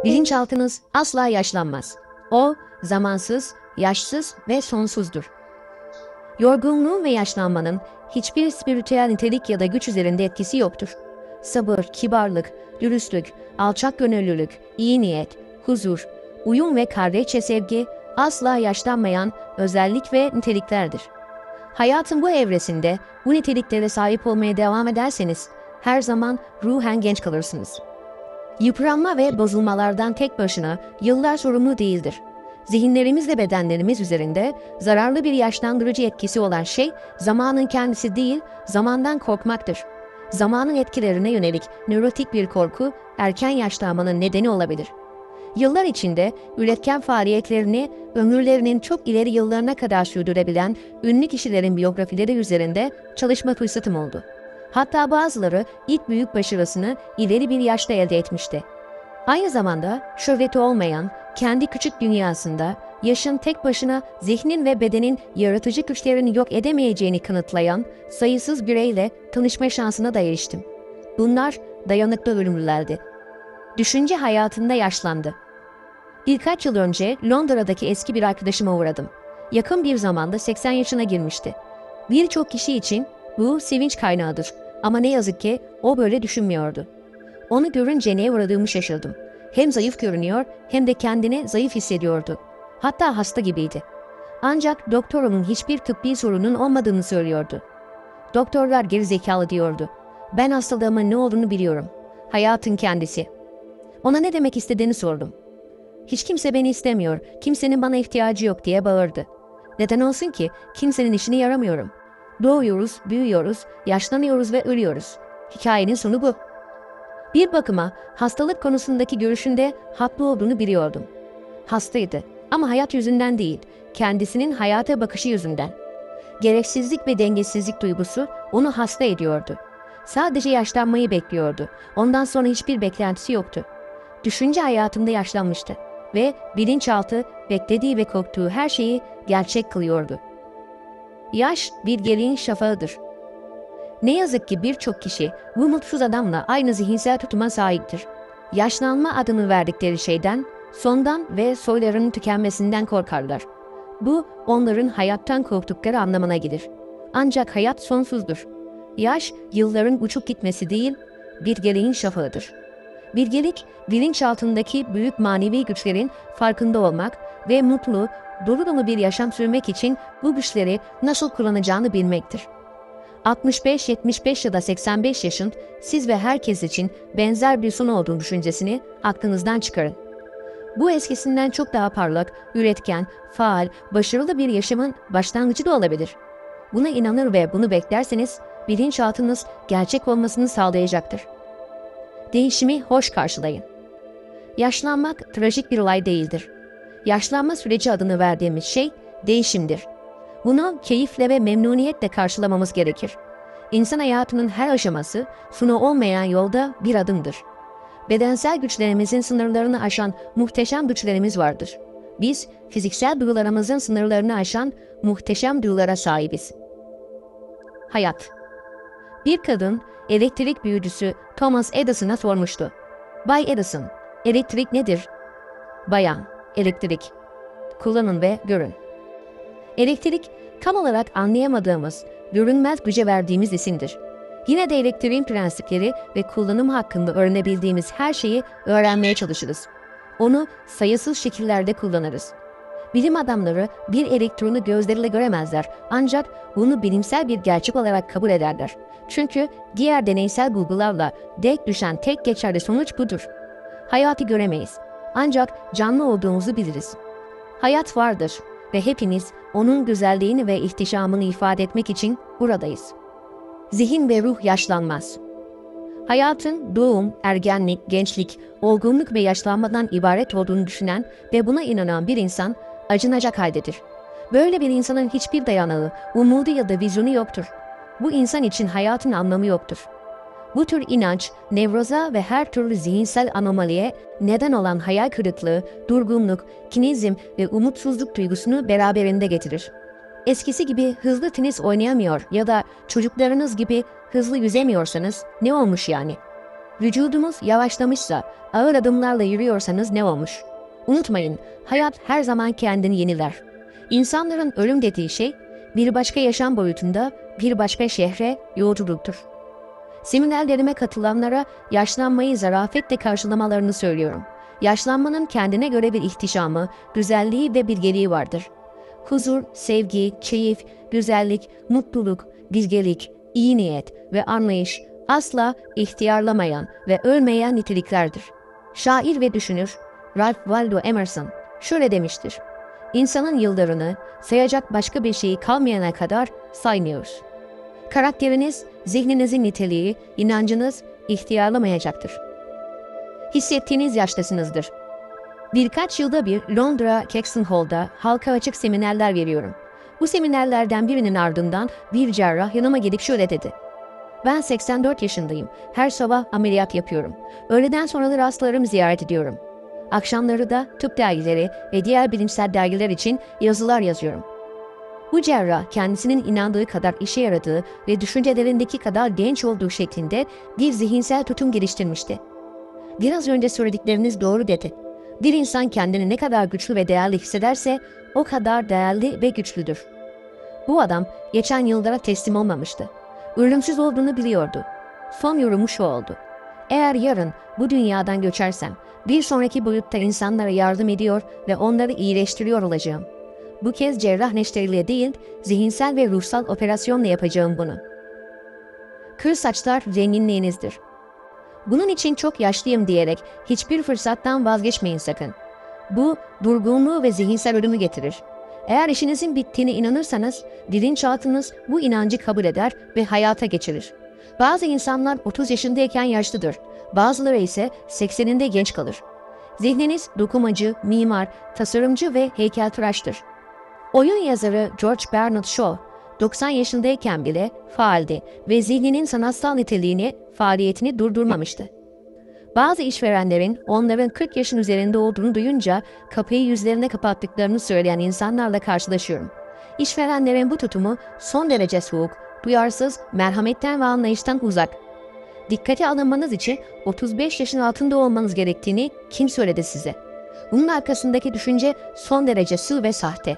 Bilinçaltınız asla yaşlanmaz. O, zamansız, yaşsız ve sonsuzdur. Yorgunluğun ve yaşlanmanın hiçbir spiritüel nitelik ya da güç üzerinde etkisi yoktur. Sabır, kibarlık, dürüstlük, alçak gönüllülük, iyi niyet, huzur, uyum ve kardeşçe sevgi asla yaşlanmayan özellik ve niteliklerdir. Hayatın bu evresinde bu niteliklere sahip olmaya devam ederseniz her zaman ruhen genç kalırsınız. Yıpranma ve bozulmalardan tek başına yıllar sorumlu değildir. Zihinlerimiz ve bedenlerimiz üzerinde zararlı bir yaşlandırıcı etkisi olan şey zamanın kendisi değil, zamandan korkmaktır. Zamanın etkilerine yönelik nörotik bir korku erken yaşlanmanın nedeni olabilir. Yıllar içinde üretken faaliyetlerini ömürlerinin çok ileri yıllarına kadar sürdürebilen ünlü kişilerin biyografileri üzerinde çalışma fırsatım oldu. Hatta bazıları ilk büyük başarısını ileri bir yaşta elde etmişti. Aynı zamanda şöhreti olmayan, kendi küçük dünyasında yaşın tek başına zihnin ve bedenin yaratıcı güçlerini yok edemeyeceğini kanıtlayan sayısız bireyle tanışma şansına da eriştim. Bunlar dayanıklı ölümlülerdi. Düşünce hayatında yaşlandı. Birkaç yıl önce Londra'daki eski bir arkadaşıma uğradım. Yakın bir zamanda 80 yaşına girmişti. Birçok kişi için bu sevinç kaynağıdır ama ne yazık ki o böyle düşünmüyordu. Onu görünce neye uğradığımı şaşırdım. Hem zayıf görünüyor hem de kendini zayıf hissediyordu. Hatta hasta gibiydi. Ancak doktorumun hiçbir tıbbi sorunun olmadığını söylüyordu. Doktorlar gerizekalı diyordu. Ben hastalığımın ne olduğunu biliyorum. Hayatın kendisi. Ona ne demek istediğini sordum. Hiç kimse beni istemiyor, kimsenin bana ihtiyacı yok diye bağırdı. Neden olsun ki? Kimsenin işine yaramıyorum. Doğuyoruz, büyüyoruz, yaşlanıyoruz ve ölüyoruz. Hikayenin sonu bu. Bir bakıma hastalık konusundaki görüşünde haklı olduğunu biliyordum. Hastaydı ama hayat yüzünden değil, kendisinin hayata bakışı yüzünden. Gereksizlik ve dengesizlik duygusu onu hasta ediyordu. Sadece yaşlanmayı bekliyordu. Ondan sonra hiçbir beklentisi yoktu. Düşünce hayatında yaşlanmıştı ve bilinçaltı beklediği ve korktuğu her şeyi gerçek kılıyordu. Yaş bir geriğin şafağıdır. Ne yazık ki birçok kişi bu mutsuz adamla aynı zihinsel tutuma sahiptir. Yaşlanma adını verdikleri şeyden, sondan ve soylarının tükenmesinden korkarlar. Bu onların hayattan korktukları anlamına gelir. Ancak hayat sonsuzdur. Yaş yılların uçup gitmesi değil, bir geriğin şafağıdır. Bilgelik, bilinçaltındaki büyük manevi güçlerin farkında olmak ve mutlu, dolu dolu bir yaşam sürmek için bu güçleri nasıl kullanacağını bilmektir. 65, 75 ya da 85 yaşın siz ve herkes için benzer bir son olduğu düşüncesini aklınızdan çıkarın. Bu eskisinden çok daha parlak, üretken, faal, başarılı bir yaşamın başlangıcı da olabilir. Buna inanır ve bunu beklerseniz bilinçaltınız gerçek olmasını sağlayacaktır. Değişimi hoş karşılayın. Yaşlanmak trajik bir olay değildir. Yaşlanma süreci adını verdiğimiz şey değişimdir. Bunu keyifle ve memnuniyetle karşılamamız gerekir. İnsan hayatının her aşaması sonu olmayan yolda bir adımdır. Bedensel güçlerimizin sınırlarını aşan muhteşem güçlerimiz vardır. Biz fiziksel duyularımızın sınırlarını aşan muhteşem duyulara sahibiz. Hayat. Bir kadın elektrik büyücüsü Thomas Edison'a sormuştu. Bay Edison, elektrik nedir? Bayan, elektrik. Kullanın ve görün. Elektrik, tam olarak anlayamadığımız, görünmez güce verdiğimiz isimdir. Yine de elektriğin prensipleri ve kullanım hakkında öğrenebildiğimiz her şeyi öğrenmeye çalışırız. Onu sayısız şekillerde kullanırız. Bilim adamları bir elektronu gözleriyle göremezler ancak bunu bilimsel bir gerçek olarak kabul ederler. Çünkü diğer deneysel bulgularla denk düşen tek geçerli sonuç budur. Hayatı göremeyiz ancak canlı olduğumuzu biliriz. Hayat vardır ve hepimiz onun güzelliğini ve ihtişamını ifade etmek için buradayız. Zihin ve ruh yaşlanmaz. Hayatın doğum, ergenlik, gençlik, olgunluk ve yaşlanmadan ibaret olduğunu düşünen ve buna inanan bir insan acınacak haldedir. Böyle bir insanın hiçbir dayanağı, umudu ya da vizyonu yoktur. Bu insan için hayatın anlamı yoktur. Bu tür inanç, nevroza ve her türlü zihinsel anomaliye neden olan hayal kırıklığı, durgunluk, kinizm ve umutsuzluk duygusunu beraberinde getirir. Eskisi gibi hızlı tenis oynayamıyor ya da çocuklarınız gibi hızlı yüzemiyorsanız ne olmuş yani? Vücudunuz yavaşlamışsa, ağır adımlarla yürüyorsanız ne olmuş? Unutmayın, hayat her zaman kendini yeniler. İnsanların ölüm dediği şey, bir başka yaşam boyutunda bir başka şehre yolculuktur. Seminerlerime katılanlara yaşlanmayı zarafetle karşılamalarını söylüyorum. Yaşlanmanın kendine göre bir ihtişamı, güzelliği ve bilgeliği vardır. Huzur, sevgi, keyif, güzellik, mutluluk, bilgelik, iyi niyet ve anlayış asla ihtiyarlamayan ve ölmeyen niteliklerdir. Şair ve düşünür Ralph Waldo Emerson şöyle demiştir: İnsanın yıllarını sayacak başka bir şeyi kalmayana kadar saymıyoruz. Karakteriniz, zihninizin niteliği, inancınız ihtiyarlamayacaktır. Hissettiğiniz yaştasınızdır. Birkaç yılda bir Londra Caxton Hall'da halka açık seminerler veriyorum. Bu seminerlerden birinin ardından bir cerrah yanıma gelip şöyle dedi: Ben 84 yaşındayım. Her sabah ameliyat yapıyorum. Öğleden sonraları hastalarımı ziyaret ediyorum. Akşamları da tıp dergileri ve diğer bilimsel dergiler için yazılar yazıyorum. Bu cerrah kendisinin inandığı kadar işe yaradığı ve düşüncelerindeki kadar genç olduğu şeklinde bir zihinsel tutum geliştirmişti. Biraz önce söyledikleriniz doğru dedi. Bir insan kendini ne kadar güçlü ve değerli hissederse o kadar değerli ve güçlüdür. Bu adam geçen yıllara teslim olmamıştı. Ölümsüz olduğunu biliyordu. Son yorumu şu oldu: Eğer yarın bu dünyadan göçersem bir sonraki boyutta insanlara yardım ediyor ve onları iyileştiriyor olacağım. Bu kez cerrah neşteriyle değil, zihinsel ve ruhsal operasyonla yapacağım bunu. Kır saçlar zenginliğinizdir. Bunun için çok yaşlıyım diyerek hiçbir fırsattan vazgeçmeyin sakın. Bu, durgunluğu ve zihinsel ölümü getirir. Eğer işinizin bittiğine inanırsanız, bilinçaltınız bu inancı kabul eder ve hayata geçirir. Bazı insanlar 30 yaşındayken yaşlıdır, bazıları ise 80'inde genç kalır. Zihniniz dokumacı, mimar, tasarımcı ve heykeltıraştır. Oyun yazarı George Bernard Shaw, 90 yaşındayken bile faaldi ve zihninin sanatsal niteliğini, faaliyetini durdurmamıştı. Bazı işverenlerin onların 40 yaşın üzerinde olduğunu duyunca kapıyı yüzlerine kapattıklarını söyleyen insanlarla karşılaşıyorum. İşverenlerin bu tutumu son derece soğuk, duyarsız, merhametten ve anlayıştan uzak. Dikkate alınmanız için 35 yaşın altında olmanız gerektiğini kim söyledi size? Bunun arkasındaki düşünce son derece sığ ve sahte.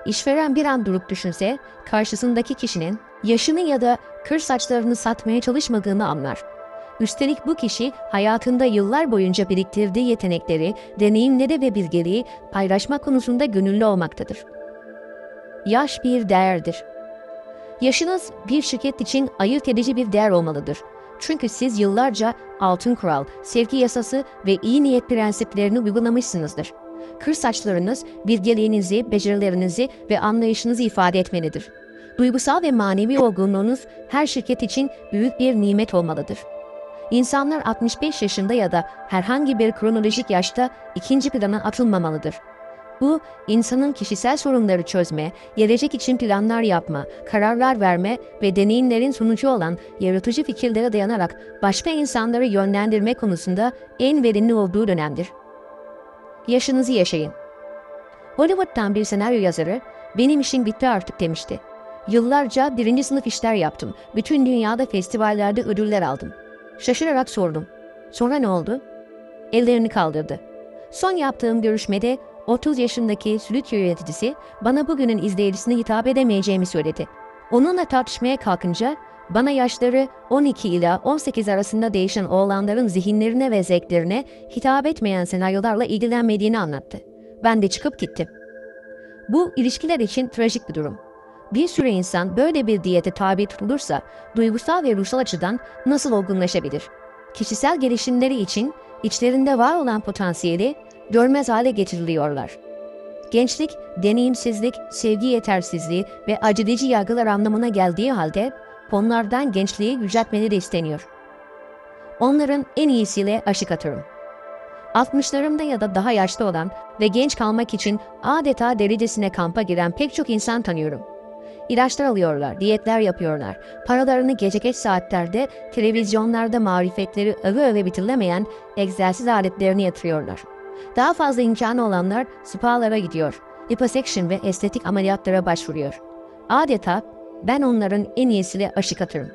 İşveren bir an durup düşünse, karşısındaki kişinin yaşını ya da kır saçlarını satmaya çalışmadığını anlar. Üstelik bu kişi hayatında yıllar boyunca biriktirdiği yetenekleri, deneyimleri ve bilgeliği paylaşma konusunda gönüllü olmaktadır. Yaş bir değerdir. Yaşınız bir şirket için ayırt edici bir değer olmalıdır. Çünkü siz yıllarca altın kural, sevgi yasası ve iyi niyet prensiplerini uygulamışsınızdır. Kır saçlarınız, bilgeliğinizi, becerilerinizi ve anlayışınızı ifade etmelidir. Duygusal ve manevi olgunluğunuz her şirket için büyük bir nimet olmalıdır. İnsanlar 65 yaşında ya da herhangi bir kronolojik yaşta ikinci plana atılmamalıdır. Bu, insanın kişisel sorunları çözme, gelecek için planlar yapma, kararlar verme ve deneyimlerin sonucu olan yaratıcı fikirlere dayanarak başka insanları yönlendirme konusunda en verimli olduğu dönemdir. Yaşınızı yaşayın. Hollywood'dan bir senaryo yazarı, benim işim bitti artık demişti. Yıllarca birinci sınıf işler yaptım. Bütün dünyada festivallerde ödüller aldım. Şaşırarak sordum. Sonra ne oldu? Ellerini kaldırdı. Son yaptığım görüşmede 30 yaşındaki stüdyo yöneticisi bana bugünün izleyicisine hitap edemeyeceğimi söyledi. Onunla tartışmaya kalkınca bana yaşları 12 ila 18 arasında değişen oğlanların zihinlerine ve zevklerine hitap etmeyen senaryolarla ilgilenmediğini anlattı. Ben de çıkıp gittim. Bu ilişkiler için trajik bir durum. Bir sürü insan böyle bir diyete tabi tutulursa duygusal ve ruhsal açıdan nasıl olgunlaşabilir? Kişisel gelişimleri için içlerinde var olan potansiyeli görmez hale getiriliyorlar. Gençlik, deneyimsizlik, sevgi yetersizliği ve aceleci yargılar anlamına geldiği halde onlardan gençliği yüceltmeleri isteniyor. Onların en iyisiyle aşık atıyorum. 60'larında ya da daha yaşlı olan ve genç kalmak için adeta delicesine kampa giren pek çok insan tanıyorum. İlaçlar alıyorlar, diyetler yapıyorlar, paralarını gece geç saatlerde televizyonlarda marifetleri öve öve bitirilemeyen egzersiz aletlerini yatırıyorlar. Daha fazla imkanı olanlar spalara gidiyor, liposuction ve estetik ameliyatlara başvuruyor. Adeta ben onların en iyisiyle aşık atırım.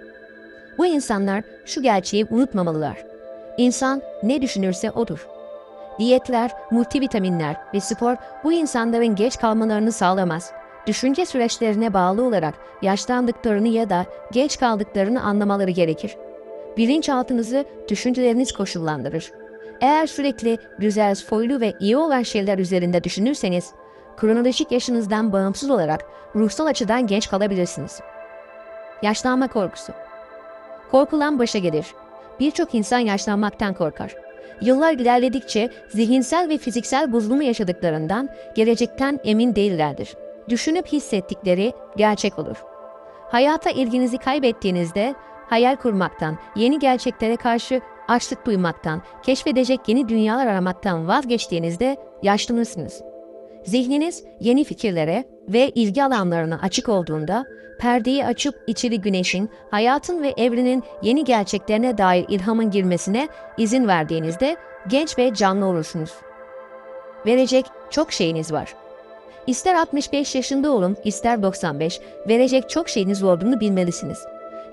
Bu insanlar şu gerçeği unutmamalılar. İnsan ne düşünürse odur. Diyetler, multivitaminler ve spor bu insanların geç kalmalarını sağlamaz. Düşünce süreçlerine bağlı olarak yaşlandıklarını ya da geç kaldıklarını anlamaları gerekir. Bilinçaltınızı düşünceleriniz koşullandırır. Eğer sürekli güzel, foylu ve iyi olan şeyler üzerinde düşünürseniz, kronolojik yaşınızdan bağımsız olarak ruhsal açıdan genç kalabilirsiniz. Yaşlanma korkusu. Korkulan başa gelir. Birçok insan yaşlanmaktan korkar. Yıllar ilerledikçe zihinsel ve fiziksel bozulma yaşadıklarından gelecekten emin değillerdir. Düşünüp hissettikleri gerçek olur. Hayata ilginizi kaybettiğinizde hayal kurmaktan, yeni gerçeklere karşı açlık duymaktan, keşfedecek yeni dünyalar aramaktan vazgeçtiğinizde yaşlanırsınız. Zihniniz yeni fikirlere ve ilgi alanlarına açık olduğunda, perdeyi açıp içeri güneşin, hayatın ve evrenin yeni gerçeklerine dair ilhamın girmesine izin verdiğinizde genç ve canlı olursunuz. Verecek çok şeyiniz var. İster 65 yaşında olun, ister 95, verecek çok şeyiniz olduğunu bilmelisiniz.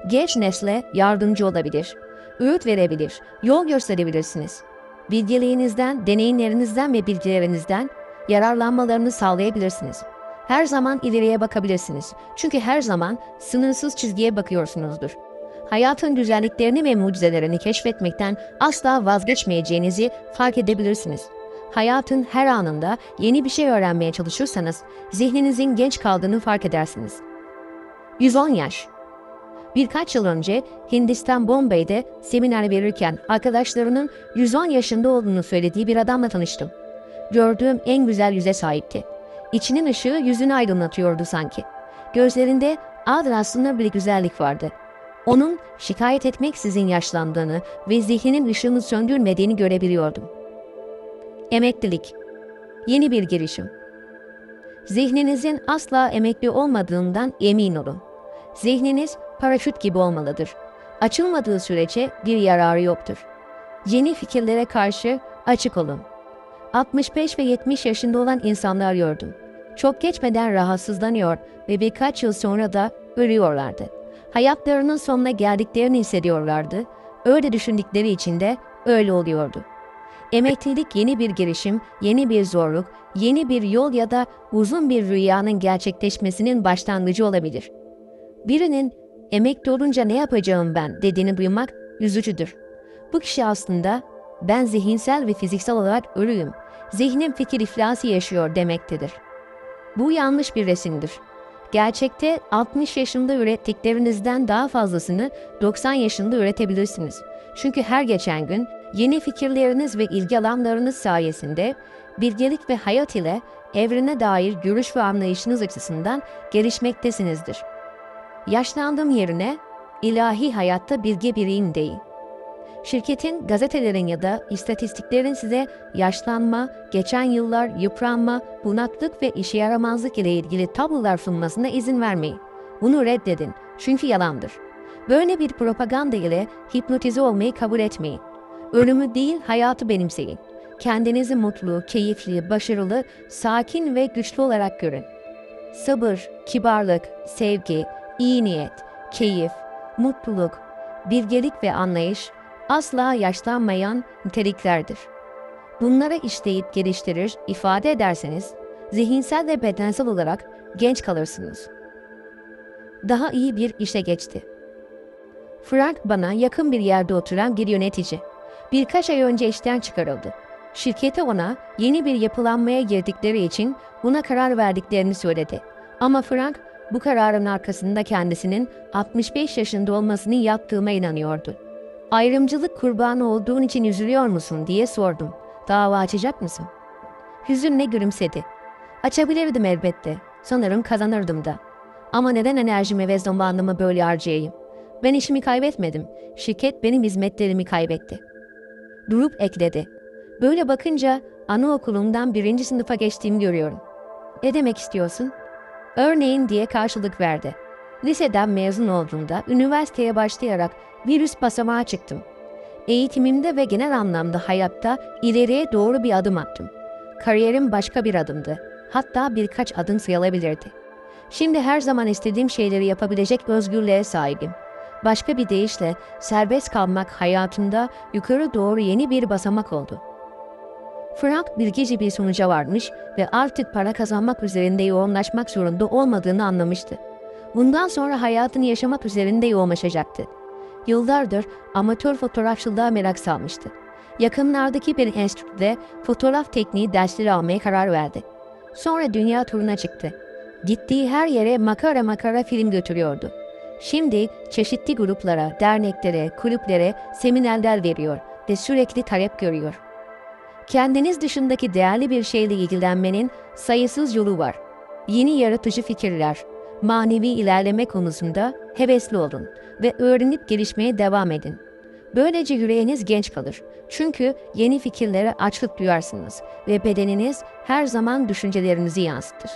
Genç nesle yardımcı olabilir, öğüt verebilir, yol gösterebilirsiniz. Bilgeliğinizden, deneyimlerinizden ve bilgilerinizden yararlanmalarını sağlayabilirsiniz. Her zaman ileriye bakabilirsiniz. Çünkü her zaman sınırsız çizgiye bakıyorsunuzdur. Hayatın güzelliklerini ve mucizelerini keşfetmekten asla vazgeçmeyeceğinizi fark edebilirsiniz. Hayatın her anında yeni bir şey öğrenmeye çalışırsanız zihninizin genç kaldığını fark edersiniz. 110 yaş. Birkaç yıl önce Hindistan Bombay'de seminer verirken arkadaşlarının 110 yaşında olduğunu söylediği bir adamla tanıştım. Gördüğüm en güzel yüze sahipti. İçinin ışığı yüzünü aydınlatıyordu sanki. Gözlerinde aslında bir güzellik vardı. Onun şikayet etmeksizin yaşlandığını ve zihninin ışığını söndürmediğini görebiliyordum. Emeklilik. Yeni bir girişim. Zihninizin asla emekli olmadığından emin olun. Zihniniz paraşüt gibi olmalıdır. Açılmadığı sürece bir yararı yoktur. Yeni fikirlere karşı açık olun. 65 ve 70 yaşında olan insanlar gördüm. Çok geçmeden rahatsızlanıyor ve birkaç yıl sonra da ölüyorlardı. Hayatlarının sonuna geldiklerini hissediyorlardı. Öyle düşündükleri için de öyle oluyordu. Emeklilik yeni bir girişim, yeni bir zorluk, yeni bir yol ya da uzun bir rüyanın gerçekleşmesinin başlangıcı olabilir. Birinin emekli olunca ne yapacağım ben dediğini duymak üzücüdür. Bu kişi aslında ben zihinsel ve fiziksel olarak ölüyüm, zihnim fikir iflası yaşıyor demektedir. Bu yanlış bir resimdir. Gerçekte 60 yaşında ürettiklerinizden daha fazlasını 90 yaşında üretebilirsiniz. Çünkü her geçen gün yeni fikirleriniz ve ilgi alanlarınız sayesinde bilgelik ve hayat ile evrene dair görüş ve anlayışınız açısından gelişmektesinizdir. Yaşlandığım yerine ilahi hayatta bilge biriyim deyin. Şirketin, gazetelerin ya da istatistiklerin size yaşlanma, geçen yıllar, yıpranma, bunaklık ve işe yaramazlık ile ilgili tablolar sunmasına izin vermeyin. Bunu reddedin çünkü yalandır. Böyle bir propaganda ile hipnotize olmayı kabul etmeyin. Ölümü değil hayatı benimseyin. Kendinizi mutlu, keyifli, başarılı, sakin ve güçlü olarak görün. Sabır, kibarlık, sevgi, iyi niyet, keyif, mutluluk, bilgelik ve anlayış asla yaşlanmayan niteliklerdir. Bunları işleyip geliştirir, ifade ederseniz, zihinsel ve bedensel olarak genç kalırsınız. Daha iyi bir işe geçti. Frank bana yakın bir yerde oturan bir yönetici. Birkaç ay önce işten çıkarıldı. Şirketi ona yeni bir yapılanmaya girdikleri için buna karar verdiklerini söyledi. Ama Frank bu kararın arkasında kendisinin 65 yaşında olmasını yaptığıma inanıyordu. Ayrımcılık kurbanı olduğun için üzülüyor musun diye sordum. Dava açacak mısın? Hüzünle gülümsedi. Açabilirdim elbette. Sanırım kazanırdım da. Ama neden enerjimi ve zamanımı böyle harcayayım? Ben işimi kaybetmedim. Şirket benim hizmetlerimi kaybetti. Durup ekledi. Böyle bakınca anaokulundan 1. sınıfa geçtiğimi görüyorum. Ne demek istiyorsun? Örneğin diye karşılık verdi. Liseden mezun olduğumda üniversiteye başlayarak bir üst basamağa çıktım. Eğitimimde ve genel anlamda hayatta ileriye doğru bir adım attım. Kariyerim başka bir adımdı. Hatta birkaç adım sayılabilirdi. Şimdi her zaman istediğim şeyleri yapabilecek özgürlüğe sahibim. Başka bir deyişle serbest kalmak hayatında yukarı doğru yeni bir basamak oldu. Frank bilgece bir sonuca varmış ve artık para kazanmak üzerinde yoğunlaşmak zorunda olmadığını anlamıştı. Bundan sonra hayatını yaşamak üzerinde yoğunlaşacaktı. Yıllardır amatör fotoğrafçılığa merak salmıştı. Yakınlardaki bir enstitüde fotoğraf tekniği dersleri almaya karar verdi. Sonra dünya turuna çıktı. Gittiği her yere makara film götürüyordu. Şimdi çeşitli gruplara, derneklere, kulüplere seminerler veriyor ve sürekli talep görüyor. Kendiniz dışındaki değerli bir şeyle ilgilenmenin sayısız yolu var. Yeni yaratıcı fikirler, manevi ilerleme konusunda hevesli olun ve öğrenip gelişmeye devam edin. Böylece yüreğiniz genç kalır. Çünkü yeni fikirlere açlık duyarsınız ve bedeniniz her zaman düşüncelerinizi yansıtır.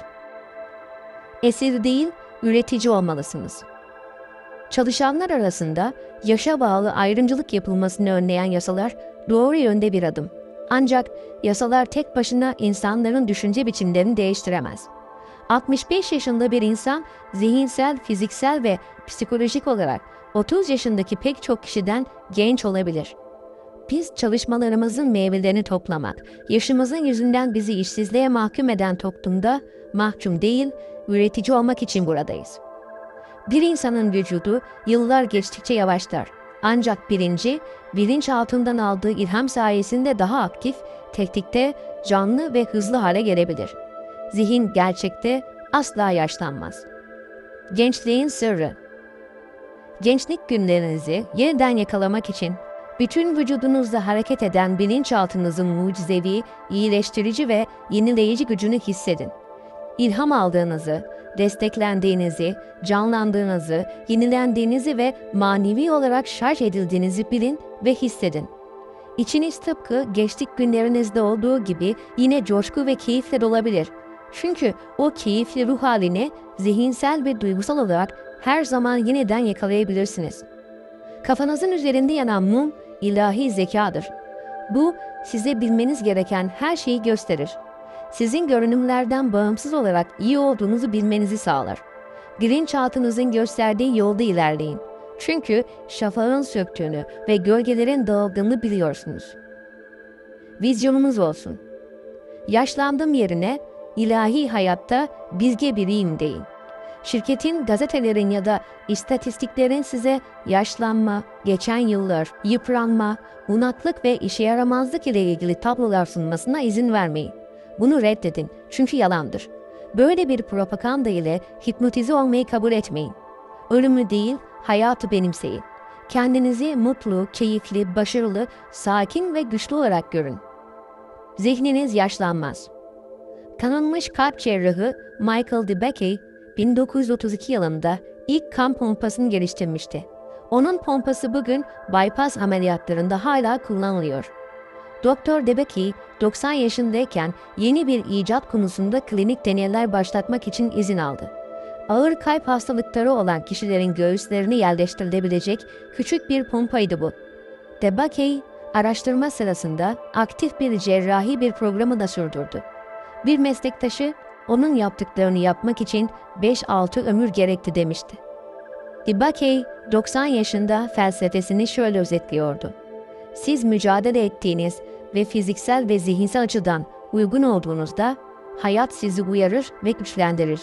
Esir değil, üretici olmalısınız. Çalışanlar arasında yaşa bağlı ayrımcılık yapılmasını önleyen yasalar doğru yönde bir adım. Ancak yasalar tek başına insanların düşünce biçimlerini değiştiremez. 65 yaşında bir insan zihinsel, fiziksel ve psikolojik olarak 30 yaşındaki pek çok kişiden genç olabilir. Biz çalışmalarımızın meyvelerini toplamak, yaşımızın yüzünden bizi işsizliğe mahkum eden toplumda mahkum değil, üretici olmak için buradayız. Bir insanın vücudu yıllar geçtikçe yavaşlar. Ancak bilinç altından aldığı ilham sayesinde daha aktif, tetikte, canlı ve hızlı hale gelebilir. Zihin gerçekte asla yaşlanmaz. Gençliğin sırrı. Gençlik günlerinizi yeniden yakalamak için bütün vücudunuzda hareket eden bilinçaltınızın mucizevi, iyileştirici ve yenileyici gücünü hissedin. İlham aldığınızı, desteklendiğinizi, canlandığınızı, yenilendiğinizi ve manevi olarak şarj edildiğinizi bilin ve hissedin. İçiniz tıpkı geçtik günlerinizde olduğu gibi yine coşku ve keyifle dolabilir. Çünkü o keyifli ruh halini zihinsel ve duygusal olarak her zaman yeniden yakalayabilirsiniz. Kafanızın üzerinde yanan mum ilahi zekadır. Bu size bilmeniz gereken her şeyi gösterir. Sizin görünümlerden bağımsız olarak iyi olduğunuzu bilmenizi sağlar. Bilinçaltınızın gösterdiği yolda ilerleyin. Çünkü şafağın söktüğünü ve gölgelerin dağıldığını biliyorsunuz. Vizyonunuz olsun. Yaşlandım yerine ilahi hayatta bilge biriyim deyin. Şirketin, gazetelerin ya da istatistiklerin size yaşlanma, geçen yıllar, yıpranma, bunaklık ve işe yaramazlık ile ilgili tablolar sunmasına izin vermeyin. Bunu reddedin çünkü yalandır. Böyle bir propaganda ile hipnotize olmayı kabul etmeyin. Ölümü değil, hayatı benimseyin. Kendinizi mutlu, keyifli, başarılı, sakin ve güçlü olarak görün. Zihniniz yaşlanmaz. Tanınmış kalp cerrahı Michael DeBakey, 1932 yılında ilk kan pompasını geliştirmişti. Onun pompası bugün bypass ameliyatlarında hala kullanılıyor. Doktor DeBakey, 90 yaşındayken yeni bir icat konusunda klinik deneyler başlatmak için izin aldı. Ağır kalp hastalıkları olan kişilerin göğüslerine yerleştirilebilecek küçük bir pompaydı bu. DeBakey, araştırma sırasında aktif bir cerrahi bir programı da sürdürdü. Bir meslektaşı, onun yaptıklarını yapmak için 5-6 ömür gerekti demişti. DeBakey, 90 yaşında felsefesini şöyle özetliyordu. Siz mücadele ettiğiniz ve fiziksel ve zihinsel açıdan uygun olduğunuzda hayat sizi uyarır ve güçlendirir.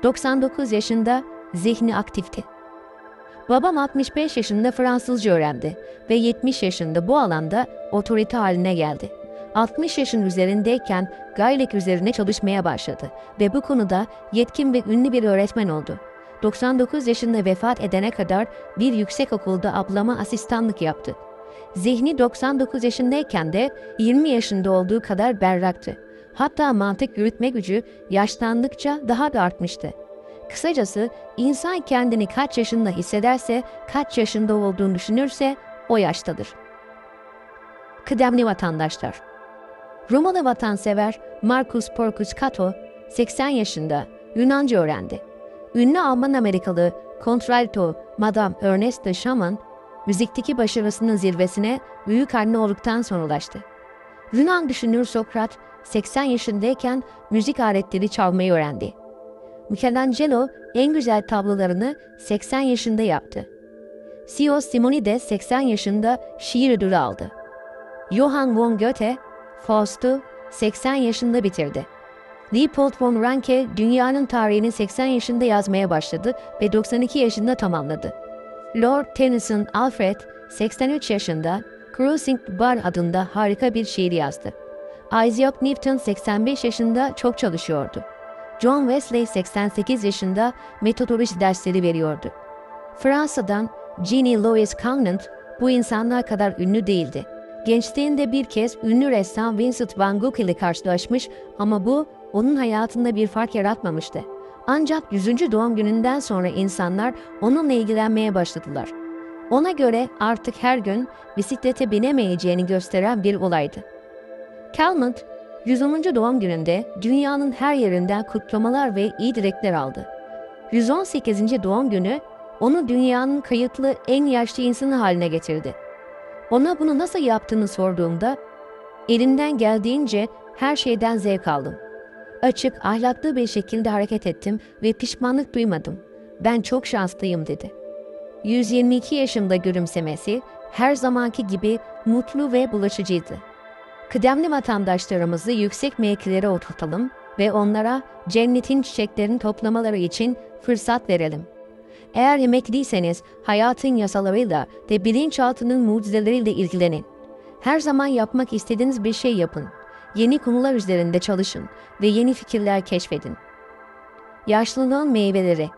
99 yaşında zihni aktifti. Babam 65 yaşında Fransızca öğrendi ve 70 yaşında bu alanda otorite haline geldi. 60 yaşın üzerindeyken Gaylek üzerine çalışmaya başladı ve bu konuda yetkin ve ünlü bir öğretmen oldu. 99 yaşında vefat edene kadar bir yüksekokulda ablama asistanlık yaptı. Zihni 99 yaşındayken de 20 yaşında olduğu kadar berraktı. Hatta mantık yürütme gücü yaşlandıkça daha da artmıştı. Kısacası insan kendini kaç yaşında hissederse, kaç yaşında olduğunu düşünürse o yaştadır. Kıdemli vatandaşlar. Romalı vatansever Marcus Porcius Cato 80 yaşında Yunanca öğrendi. Ünlü Alman-Amerikalı kontralto Madame Ernest Schumann, müzikteki başarısının zirvesine büyük anne olduktan sonra ulaştı. Yunan düşünür Sokrat 80 yaşındayken müzik aletleri çalmayı öğrendi. Michelangelo en güzel tablolarını 80 yaşında yaptı. Sio Simonides 80 yaşında şiir ödülü aldı. Johann von Goethe, Faust'u 80 yaşında bitirdi. Leopold von Ranke dünyanın tarihini 80 yaşında yazmaya başladı ve 92 yaşında tamamladı. Lord Tennyson Alfred 83 yaşında Crossing the Bar adında harika bir şiir yazdı. Isaac Newton 85 yaşında çok çalışıyordu. John Wesley 88 yaşında metodoloji dersleri veriyordu. Fransa'dan Jean-Louis Conant bu insanlar kadar ünlü değildi. Gençliğinde bir kez ünlü ressam Vincent van Gogh ile karşılaşmış ama bu onun hayatında bir fark yaratmamıştı. Ancak 100. doğum gününden sonra insanlar onunla ilgilenmeye başladılar. Ona göre artık her gün bisiklete binemeyeceğini gösteren bir olaydı. Calment, 110. doğum gününde dünyanın her yerinden kutlamalar ve iyi dilekler aldı. 118. doğum günü onu dünyanın kayıtlı en yaşlı insanı haline getirdi. Ona bunu nasıl yaptığını sorduğumda, elimden geldiğince her şeyden zevk aldım. Açık, ahlaklı bir şekilde hareket ettim ve pişmanlık duymadım. Ben çok şanslıyım dedi. 122 yaşında gülümsemesi her zamanki gibi mutlu ve bulaşıcıydı. Kıdemli vatandaşlarımızı yüksek mevkilere oturtalım ve onlara cennetin çiçeklerini toplamaları için fırsat verelim. Eğer emekliyseniz hayatın yasalarıyla ve bilinçaltının mucizeleriyle ilgilenin. Her zaman yapmak istediğiniz bir şey yapın. Yeni konular üzerinde çalışın ve yeni fikirler keşfedin. Yaşlılığın meyveleri.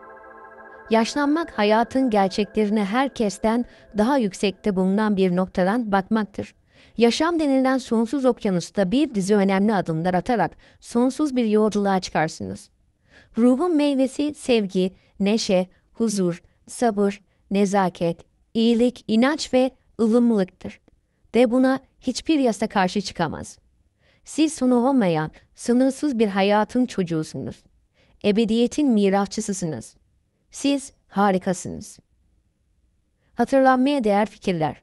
Yaşlanmak hayatın gerçeklerine herkesten daha yüksekte bulunan bir noktadan bakmaktır. Yaşam denilen sonsuz okyanusta bir dizi önemli adımlar atarak sonsuz bir yolculuğa çıkarsınız. Ruhun meyvesi sevgi, neşe, huzur, sabır, nezaket, iyilik, inanç ve ılımlılıktır. Ve buna hiçbir yasa karşı çıkamaz. Siz sonu olmayan, sınırsız bir hayatın çocuğusunuz. Ebediyetin mirasçısısınız. Siz harikasınız. Hatırlanmaya değer fikirler.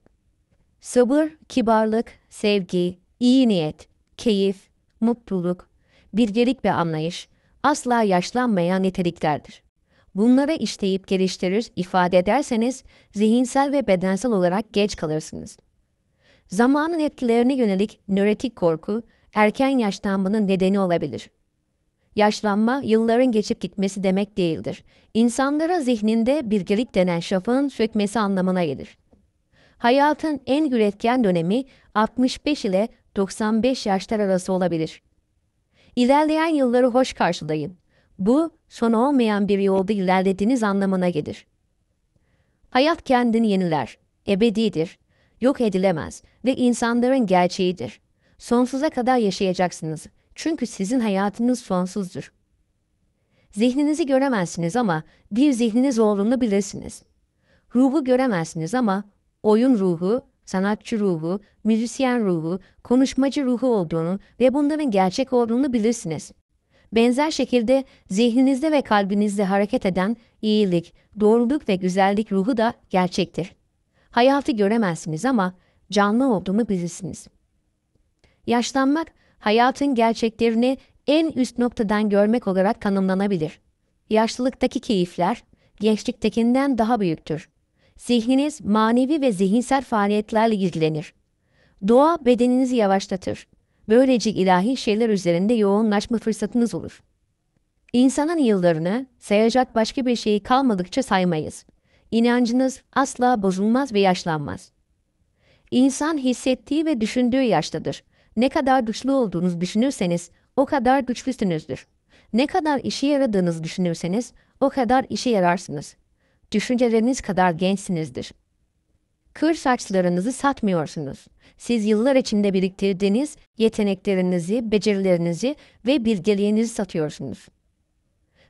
Sabır, kibarlık, sevgi, iyi niyet, keyif, mutluluk, bilgelik ve anlayış asla yaşlanmayan niteliklerdir. Bunları işleyip geliştirir, ifade ederseniz zihinsel ve bedensel olarak geç kalırsınız. Zamanın etkilerine yönelik nörotik korku, erken yaşlanmanın nedeni olabilir. Yaşlanma, yılların geçip gitmesi demek değildir. İnsanlara zihninde bilgelik denen şafağın sökmesi anlamına gelir. Hayatın en üretken dönemi 65 ile 95 yaşlar arası olabilir. İlerleyen yılları hoş karşılayın. Bu, sonu olmayan bir yolda ilerlediğiniz anlamına gelir. Hayat kendini yeniler, ebedidir, yok edilemez ve insanların gerçeğidir. Sonsuza kadar yaşayacaksınız. Çünkü sizin hayatınız sonsuzdur. Zihninizi göremezsiniz ama bir zihniniz olduğunu bilirsiniz. Ruhu göremezsiniz ama oyun ruhu, sanatçı ruhu, müzisyen ruhu, konuşmacı ruhu olduğunu ve bunların gerçek olduğunu bilirsiniz. Benzer şekilde zihninizde ve kalbinizde hareket eden iyilik, doğruluk ve güzellik ruhu da gerçektir. Hayatı göremezsiniz ama canlı olduğunu bilirsiniz. Yaşlanmak, hayatın gerçeklerini en üst noktadan görmek olarak tanımlanabilir. Yaşlılıktaki keyifler, gençliktekinden daha büyüktür. Zihniniz manevi ve zihinsel faaliyetlerle ilgilenir. Doğa bedeninizi yavaşlatır. Böylece ilahi şeyler üzerinde yoğunlaşma fırsatınız olur. İnsanın yıllarını sayacak başka bir şeyi kalmadıkça saymayız. İnancınız asla bozulmaz ve yaşlanmaz. İnsan hissettiği ve düşündüğü yaştadır. Ne kadar güçlü olduğunuzu düşünürseniz o kadar güçlüsünüzdür. Ne kadar işe yaradığınızı düşünürseniz o kadar işe yararsınız. Düşünceleriniz kadar gençsinizdir. Kır saçlarınızı satmıyorsunuz. Siz yıllar içinde biriktirdiğiniz yeteneklerinizi, becerilerinizi ve bilgeliğinizi satıyorsunuz.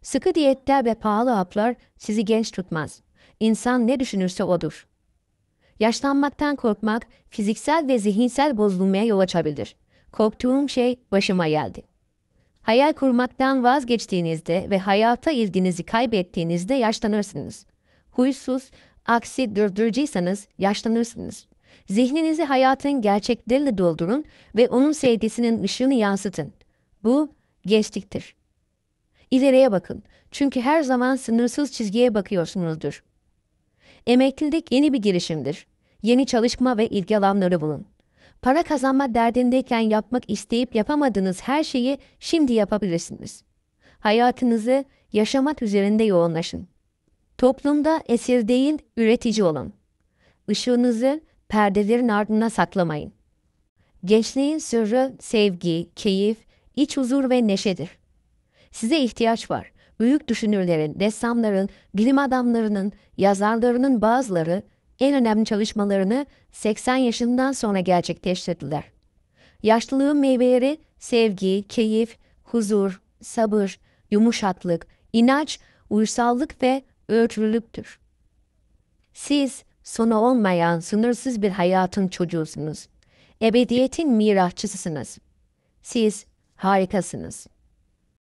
Sıkı diyetler ve pahalı haplar sizi genç tutmaz. İnsan ne düşünürse odur. Yaşlanmaktan korkmak fiziksel ve zihinsel bozulmaya yol açabilir. Korktuğum şey başıma geldi. Hayal kurmaktan vazgeçtiğinizde ve hayata ilginizi kaybettiğinizde yaşlanırsınız. Huysuz, aksi durdurucuysanız yaşlanırsınız. Zihninizi hayatın gerçekleriyle doldurun ve onun sevgisinin ışığını yansıtın. Bu gençliktir. İleriye bakın. Çünkü her zaman sınırsız çizgiye bakıyorsunuzdur. Emeklilik yeni bir girişimdir. Yeni çalışma ve ilgi alanları bulun. Para kazanma derdindeyken yapmak isteyip yapamadığınız her şeyi şimdi yapabilirsiniz. Hayatınızı yaşamak üzerinde yoğunlaşın. Toplumda esir değil, üretici olun. Işığınızı perdelerin ardına saklamayın. Gençliğin sırrı sevgi, keyif, iç huzur ve neşedir. Size ihtiyaç var. Büyük düşünürlerin, ressamların, bilim adamlarının, yazarlarının bazıları en önemli çalışmalarını 80 yaşından sonra gerçekleştirdiler. Yaşlılığın meyveleri sevgi, keyif, huzur, sabır, yumuşaklık, inanç, uysallık ve ölçülülüktür. Siz sonu olmayan sınırsız bir hayatın çocuğusunuz. Ebediyetin mirasçısısınız. Siz harikasınız.